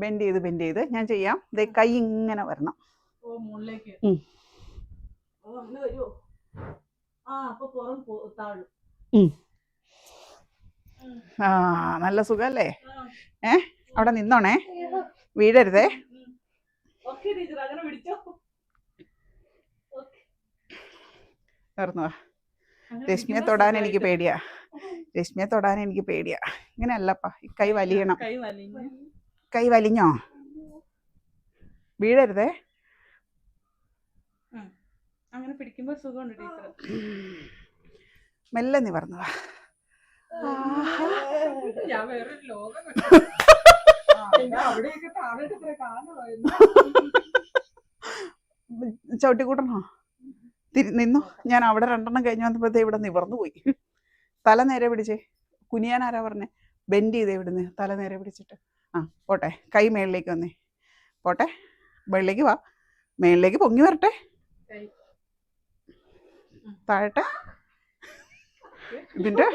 Bend ചെയ്ത് ഞാൻ ചെയ്യാം. ദേ കൈ ഇങ്ങനെ വരണം. ആ നല്ല സുഖല്ലേ? അവിടെ നിന്നോണേ, വീഴരുതേ. തുറന്നു വാ. രശ്മിയെ തൊടാൻ എനിക്ക് പേടിയാ. ഇങ്ങനെയല്ലപ്പാ, കൈ വലിയണം. കൈ വലിഞ്ഞോ? വീഴരുതേ. അങ്ങനെ പിടിക്കുമ്പോൾ സുഖമുണ്ട് ടീച്ചർ. മെല്ലെ നിവർന്നു വാ. ഞാൻ വേറെ ലോകം ചവിട്ടിക്കൂട്ടണോ? നിന്നു. ഞാൻ അവിടെ 2 കഴിഞ്ഞ് വന്നപ്പോഴത്തേ ഇവിടെ നിവർന്നു പോയി. തല നേരെ പിടിച്ചേ. കുനിയാൻ ആരാ പറഞ്ഞേ? ബെൻഡ് ചെയ്തേ ഇവിടുന്ന്. തല നേരെ പിടിച്ചിട്ട്. പോട്ടെ. കൈ മേളിലേക്ക് വന്നേ. പോട്ടെ, വെള്ളിലേക്ക് വാ. മേളിലേക്ക് പൊങ്ങി വരട്ടെ. താഴട്ടെ. ഇതിന്റെ